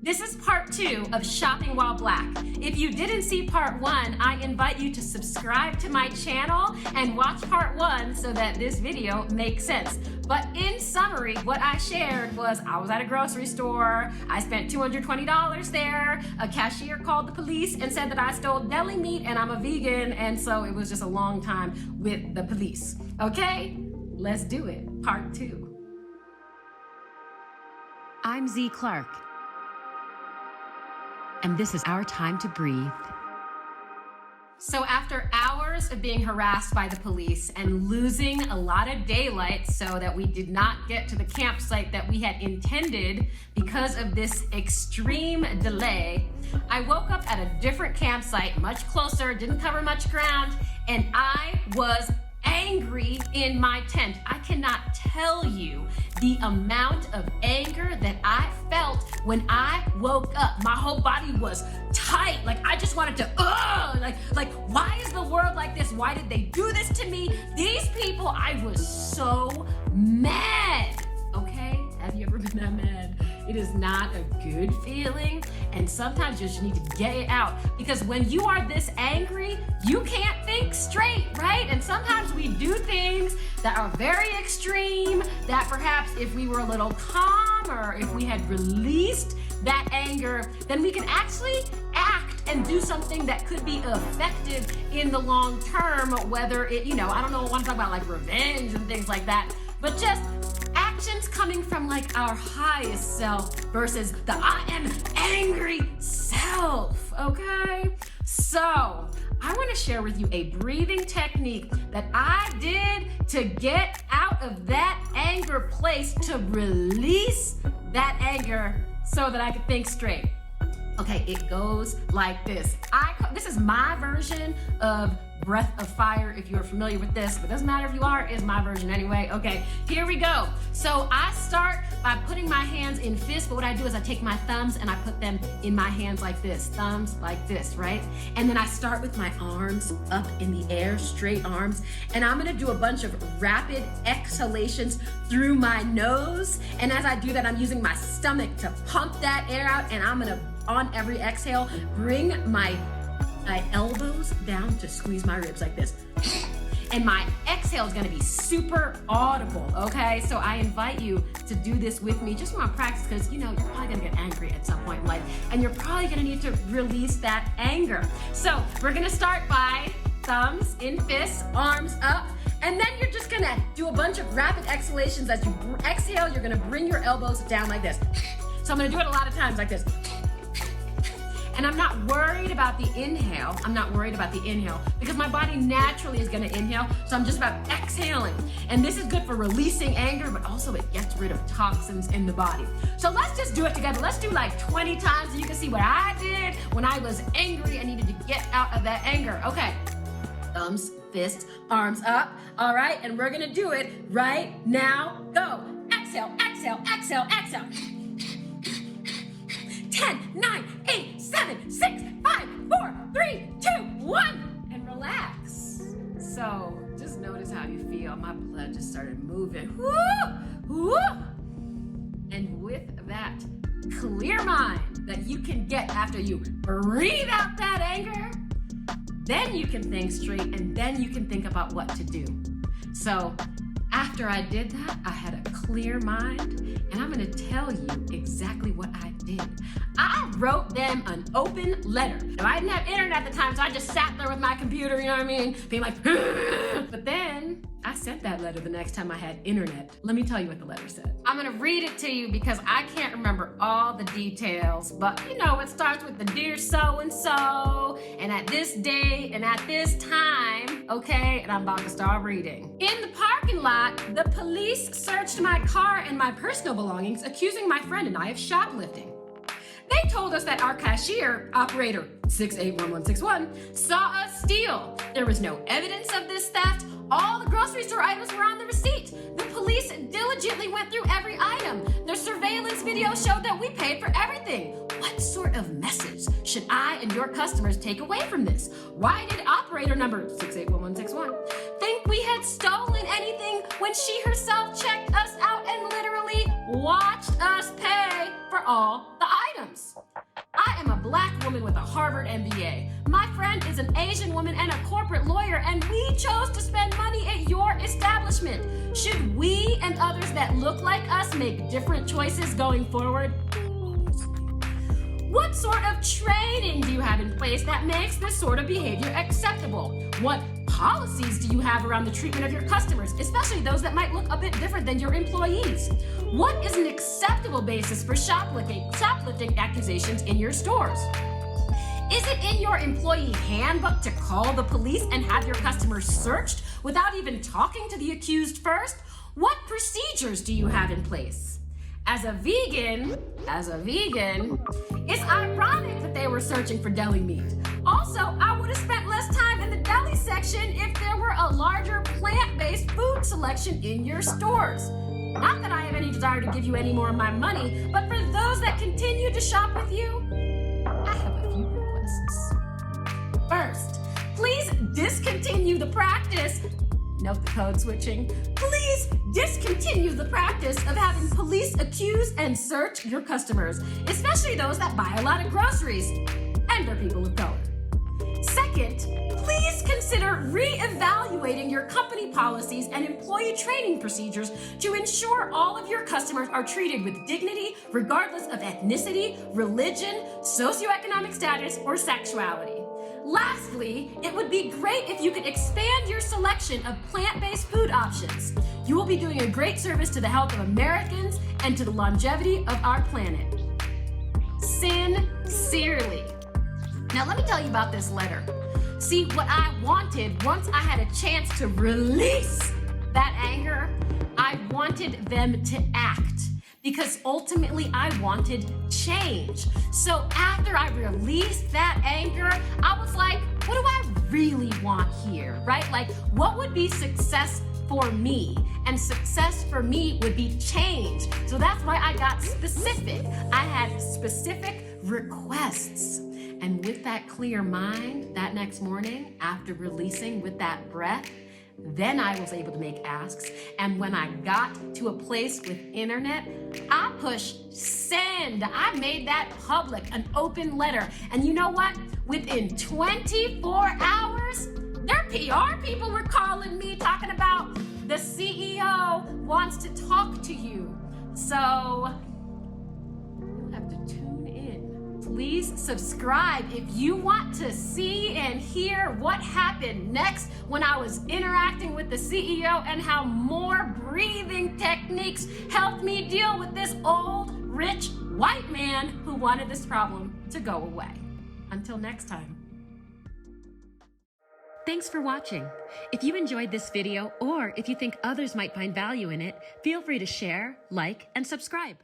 This is part 2 of Shopping While Black. If you didn't see part 1, I invite you to subscribe to my channel and watch part 1 so that this video makes sense. But in summary, what I shared was I was at a grocery store, I spent $220 there, a cashier called the police and said that I stole deli meat and I'm a vegan, and so it was just a long time with the police. Okay, let's do it, part 2. I'm Z Clark, and this is our time to breathe. So after hours of being harassed by the police and losing a lot of daylight so that we did not get to the campsite that we had intended because of this extreme delay, I woke up at a different campsite, much closer, didn't cover much ground, and I was angry in my tent. I cannot tell you the amount of anger that I felt when I woke up. My whole body was tight. Like I just wanted to, like why is the world like this? Why did they do this to me? These people, I was so mad. Okay, have you ever been that mad? It is not a good feeling, and sometimes you just need to get it out, because when you are this angry, you can't think straight, right? And sometimes we do things that are very extreme that perhaps if we were a little calmer, if we had released that anger, then we can actually act and do something that could be effective in the long term, whether it, I don't know, I want to talk about like revenge and things like that, but just actions coming from like our highest self versus the I am angry self, okay? So I want to share with you a breathing technique that I did to get out of that anger place, to release that anger so that I could think straight. Okay, it goes like this. This is my version of breath of fire, if you're familiar with this, but it doesn't matter if you are, it's my version anyway. Okay, here we go. So I start by putting my hands in fists, but what I do is I take my thumbs and I put them in my hands like this, thumbs like this, right? And then I start with my arms up in the air, straight arms, and I'm gonna do a bunch of rapid exhalations through my nose, and as I do that, I'm using my stomach to pump that air out, and I'm gonna, on every exhale, bring my elbows down to squeeze my ribs like this. And my exhale is gonna be super audible, okay? So I invite you to do this with me. Just want to practice, because you're probably gonna get angry at some point in life, and you're probably gonna need to release that anger. So we're gonna start by thumbs in fists, arms up, and then you're just gonna do a bunch of rapid exhalations. As you exhale, you're gonna bring your elbows down like this. So I'm gonna do it a lot of times like this. And I'm not worried about the inhale. Because my body naturally is gonna inhale. So I'm just about exhaling. And this is good for releasing anger, but also it gets rid of toxins in the body. So let's just do it together. Let's do like 20 times so you can see what I did when I was angry and needed to get out of that anger. Okay, thumbs, fists, arms up. All right, and we're gonna do it right now. Go, exhale, exhale, exhale, exhale. 10, 9, 8, 7, 6, 5, 4, 3, 2, 1, and relax. So just notice how you feel. My blood just started moving. Woo! Woo! And with that clear mind that you can get after you breathe out that anger, then you can think straight, and then you can think about what to do. So after I did that, I had a clear mind, and I'm gonna tell you exactly what I did. I wrote them an open letter. Now, I didn't have internet at the time, so I just sat there with my computer, you know what I mean? Being like, but then I sent that letter the next time I had internet. Let me tell you what the letter said. I'm gonna read it to you because I can't remember all the details, but it starts with the dear so-and-so, and at this date, and at this time, okay, and I'm about to start reading. In the parking lot, the police searched my car and my personal belongings, accusing my friend and I of shoplifting. They told us that our cashier, operator 681161, saw us steal. There was no evidence of this theft. All the grocery store items were on the receipt. The police diligently went through every item. Their surveillance video showed that we paid for everything. What sort of message should I and your customers take away from this? Why did operator number 681161 think we had stolen anything when she herself checked us out and literally watched us pay for all the items? parties. I am a black woman with a Harvard MBA. My friend is an Asian woman and a corporate lawyer, and we chose to spend money at your establishment. Should we and others that look like us make different choices going forward? What sort of training do you have in place that makes this sort of behavior acceptable? What policies do you have around the treatment of your customers, especially those that might look a bit different than your employees? What is an acceptable basis for shoplifting accusations in your stores? Is it in your employee handbook to call the police and have your customers searched without even talking to the accused first? What procedures do you have in place? As a vegan, it's ironic that they were searching for deli meat. Also, I would have spent less time in the deli section if there were a larger plant-based food selection in your stores. Not that I have any desire to give you any more of my money, but for those that continue to shop with you, I have a few requests. First, please discontinue the practice. Note the code switching. Please discontinue the practice of having police accuse and search your customers, especially those that buy a lot of groceries and are people of color. Second, please consider reevaluating your company policies and employee training procedures to ensure all of your customers are treated with dignity, regardless of ethnicity, religion, socioeconomic status, or sexuality. Lastly, it would be great if you could expand your selection of plant-based food options. You will be doing a great service to the health of Americans and to the longevity of our planet. Sincerely. Now let me tell you about this letter. See, what I wanted, once I had a chance to release that anger, I wanted them to act. Because ultimately I wanted change. So after I released that anger, I was like, what do I really want here, right? Like, what would be success for me? And success for me would be change. So that's why I got specific. I had specific requests. And with that clear mind, that next morning, after releasing with that breath, then I was able to make asks. And when I got to a place with internet, I pushed send. I made that public, an open letter. And you know what? Within 24 hours, their PR people were calling me talking about the CEO wants to talk to you. So you'll have to tune in. Please subscribe if you want to see and hear what happened next when I was interacting with the CEO and how more breathing techniques helped me deal with this old, rich, white man who wanted this problem to go away. Until next time. Thanks for watching. If you enjoyed this video or if you think others might find value in it, feel free to share, like, and subscribe.